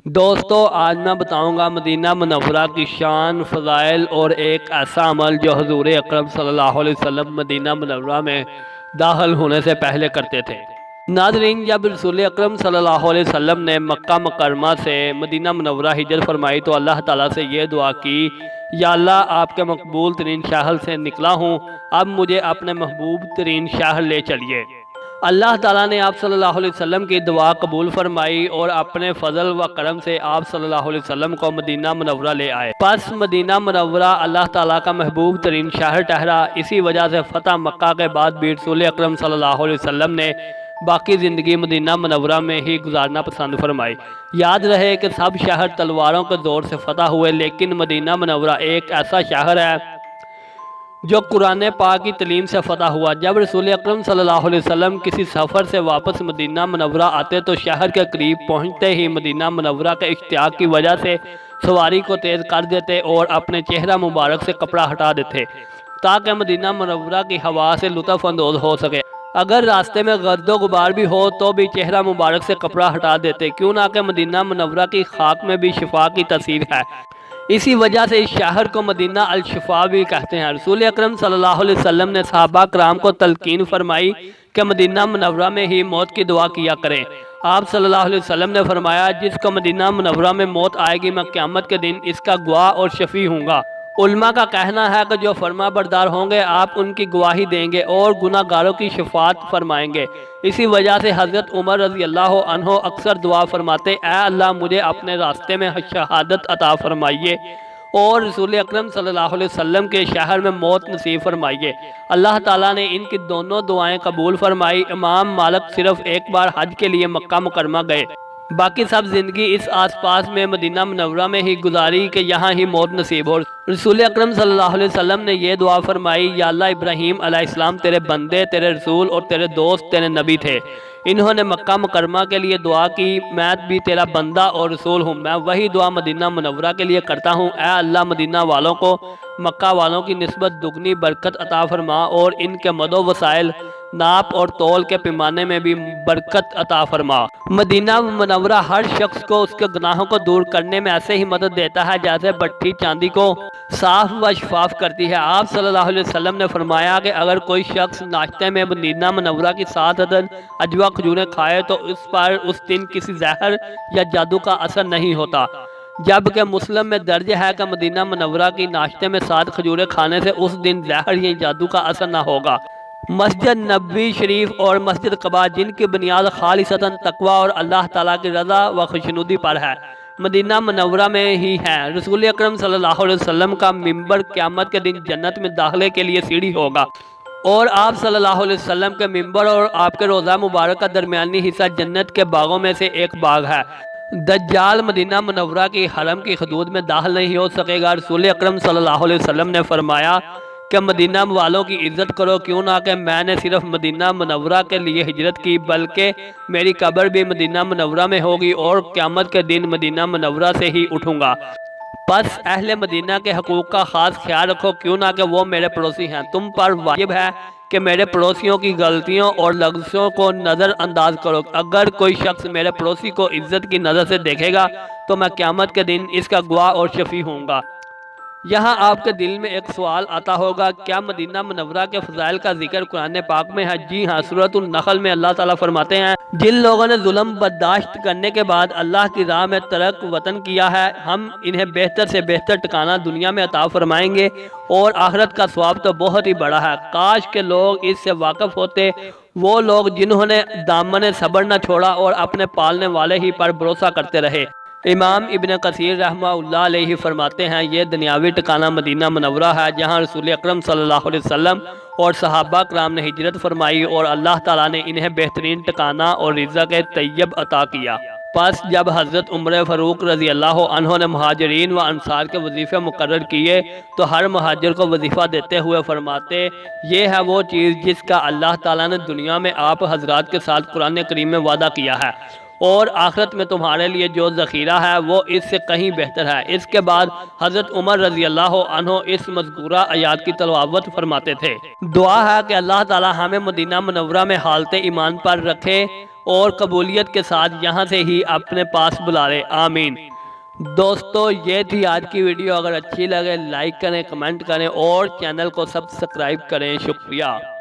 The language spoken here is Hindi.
दोस्तों, आज मैं बताऊंगा मदीना मुनव्वरा की शान, फ़ज़ाइल और एक ऐसा अमल जो हुज़ूर अकरम सल्लल्लाहु अलैहि वसल्लम मदीना मुनव्वरा में दाखिल होने से पहले करते थे। नाज़रीन, जब रसूल अकरम सल्लल्लाहु अलैहि वसल्लम ने मक्का मुकर्रमा से मदीना मुनव्वरा हिजरत फरमाई तो अल्लाह ताला से ये दुआ की, या अल्लाह, आपके मकबूल तरीन शहर से निकला हूँ, अब मुझे अपने महबूब तरीन शहर ले चलिए। अल्लाह ताला ने आप सल्लल्लाहु अलैहि वसल्लम की दुआ कबूल फरमाई और अपने फजल व करम से आप सल्लल्लाहु अलैहि वसल्लम को मदीना मुनव्वरा ले आए। बस मदीना मुनव्वरा अल्लाह ताला का महबूब तरीन शहर ठहरा। इसी वजह से फ़तह मक्का के बाद भी रसूल अकरम सल्लल्लाहु अलैहि वसल्लम ने बाकी ज़िंदगी मदीना मुनव्वरा में ही गुजारना पसंद फरमाई। याद रहे कि सब शहर तलवारों के ज़ोर से फ़तह हुए, लेकिन मदीना मुनव्वरा एक ऐसा शहर है जो कुरान पाक की तलीम से फ़तह हुआ। जब रसूल अकरम सल्लल्लाहु अलैहि वसल्लम किसी सफ़र से वापस मदीना मुनव्वरा आते तो शहर के करीब पहुंचते ही मदीना मुनव्वरा के इश्तियाक की वजह से सवारी को तेज़ कर देते और अपने चेहरा मुबारक से कपड़ा हटा देते ताकि मदीना मुनव्वरा की हवा से लुत्फ़ अंदोज़ हो सके। अगर रास्ते में गर्दो गुबार भी हो तो भी चेहरा मुबारक से कपड़ा हटा देते, क्यों ना कि मदीना मुनव्वरा की खाक में भी शिफा की तसीर है। इसी वजह से इस शहर को मदीना अल शिफा भी कहते हैं। रसूल अकरम सल्लल्लाहु अलैहि वसल्लम ने सहाबा कराम को तलकीन फरमाई कि मदीना मुनव्वरा में ही मौत की दुआ किया करें। आप सल्लल्लाहु अलैहि वसल्लम ने फरमाया, जिसको मदीना मुनव्वरा में मौत आएगी, मैं क़यामत के दिन इसका गवाह और शफी हूँगा। उलमा का कहना है कि जो फरमा बरदार होंगे आप उनकी गवाही देंगे और गुनाहगारों की शफात फरमाएंगे। इसी वजह से हज़रत उमर रज़ी अल्लाह अन्हो अक्सर दुआ फरमाते, ऐ अल्लाह, मुझे अपने रास्ते में शहादत अता फरमाइए और रसूल अकरम सल्लल्लाहु अलैहि वसल्लम के शहर में मौत नसीब फरमाइए। अल्लाह ताला ने इनकी दोनों दुआएं कबूल फरमाई। इमाम मालिक सिर्फ एक बार हज के लिए मक्का मुकरमा गए, बाकी सब ज़िंदगी इस आसपास में मदीना मुनव्वरा में ही गुजारी कि यहाँ ही मौत नसीब हो। रसूल अकरम सल्लल्लाहु अलैहि वसल्लम ने यह दुआ फरमाई, या अल्लाह, इब्राहीम अलैहिस्सलाम तेरे बंदे, तेरे रसूल और तेरे दोस्त, तेरे नबी थे। इन्होंने मक्का मुकरमा के लिए दुआ की, मैं भी तेरा बंदा और रसूल हूँ, मैं वही दुआ मदीना मुनव्वरा के लिए करता हूँ। ऐ अल्लाह, मदीना वालों को मक्का वालों की निस्बत दुगनी बरकत अता फरमा और इनके मदो वसाइल, नाप और तोल के पैमाने में भी बरकत अता फरमा। मदीना मुनव्वरा हर शख्स को उसके गुनाहों को दूर करने में ऐसे ही मदद देता है जैसे भट्ठी चांदी को साफ व शफाफ करती है। आप सल्लल्लाहु अलैहि वसल्लम ने फरमाया कि अगर कोई शख्स नाश्ते में मदीना मुनव्वरा की 7 अदद अजवा खजूरें खाए तो उस पर उस दिन किसी जहर या जादू का असर नहीं होता, जबकि मुस्लिम में दर्ज है कि मदीना मुनव्वरा की नाश्ते में 7 खजूरें खाने से उस दिन जहर या जादू का असर न होगा। मस्जिद नबवी शरीफ और मस्जिद कबा, जिनकी बुनियाद खालिसतन तकवा और अल्लाह ताला की रज़ा व खुशनुदी पर है, मदीना मुनव्वरा में ही है। रसूल अकरम सल्लल्लाहु अलैहि वसल्लम का मिंबर क़यामत के दिन जन्नत में दाखिले के लिए सीढ़ी होगा और आप सल्लल्लाहु अलैहि वसल्लम के मिंबर और आपके रोज़ा मुबारक का दरमियानी हिस्सा जन्नत के बागों में से एक बाग है। दज्जाल मदीना मुनव्वरा की हरम की हदूद में दाखिल नहीं हो सकेगा। रसूल अकरम सल्लल्लाहु अलैहि वसल्लम ने फरमाया कि मदीना वालों की इज़्ज़त करो, क्यों ना कि मैंने सिर्फ मदीना मुनव्वरा के लिए हिजरत की, बल्कि मेरी कब्र भी मदीना मुनव्वरा में होगी और क़यामत के दिन मदीना मुनव्वरा से ही उठूँगा। बस अहले मदीना के हकूक़ का ख़ास ख्याल रखो, क्यों ना कि वो मेरे पड़ोसी हैं। तुम पर वाजिब है कि मेरे पड़ोसियों की गलतियों और लग़्ज़ों को नज़रअंदाज करो। अगर कोई शख्स मेरे पड़ोसी को इज़्ज़त की नज़र से देखेगा तो मैं क़यामत के दिन इसका गवाह और शफी होऊंगा। यहाँ आपके दिल में एक सवाल आता होगा, क्या मदीना मुनव्वरा के फ़ज़ाइल का जिक्र कुरान पाक में है? जी हाँ, सूरतुन नहल में अल्लाह ताला फरमाते हैं, जिन लोगों ने जुल्म बर्दाश्त करने के बाद अल्लाह की राह में तरक वतन किया है, हम इन्हें बेहतर से बेहतर ठिकाना दुनिया में अता फरमाएंगे और आखिरत का सवाब तो बहुत ही बड़ा है। काश के लोग इससे वाकिफ़ होते, वो लोग जिन्होंने दामन सब्र न छोड़ा और अपने पालने वाले ही पर भरोसा करते रहे। इमाम इब्न कसीर रहमतुल्लाह अलैहि फरमाते हैं, ये दुनियावी ठिकाना मदीना मुनव्वरा है जहाँ रसूल अकरम सल्लल्लाहु अलैहि वसल्लम और सहाबा कराम ने हिजरत फरमाई और अल्लाह ताला ने इन्हें बेहतरीन ठिकाना और रिज़्क़ तैयब अता किया। बस जब हज़रत उमर फ़ारूक रज़ी अल्लाह अन्हु ने मुहाजिरीन व अंसार के वजीफ़े मुकर्रर किए तो हर मुहाजिर को वजीफ़ा देते हुए फरमाते, ये है वो चीज़ जिसका अल्लाह ताला ने दुनिया में आप हजरात के साथ कुरान करीम में वादा किया है और आखिरत में तुम्हारे लिए जो ज़ख़ीरा है वो इससे कहीं बेहतर है। इसके बाद हज़रत उमर रज़ी अल्लाह अन्हु इस मज़कूरा आयात की तलावत फरमाते थे। दुआ है कि अल्लाह ताला हमें मदीना मुनव्वरा में हालत ईमान पर रखे और कबूलियत के साथ यहाँ से ही अपने पास बुला ले। आमीन। दोस्तों ये थी आज की वीडियो। अगर अच्छी लगे लाइक करें, कमेंट करें और चैनल को सब्सक्राइब करें। शुक्रिया।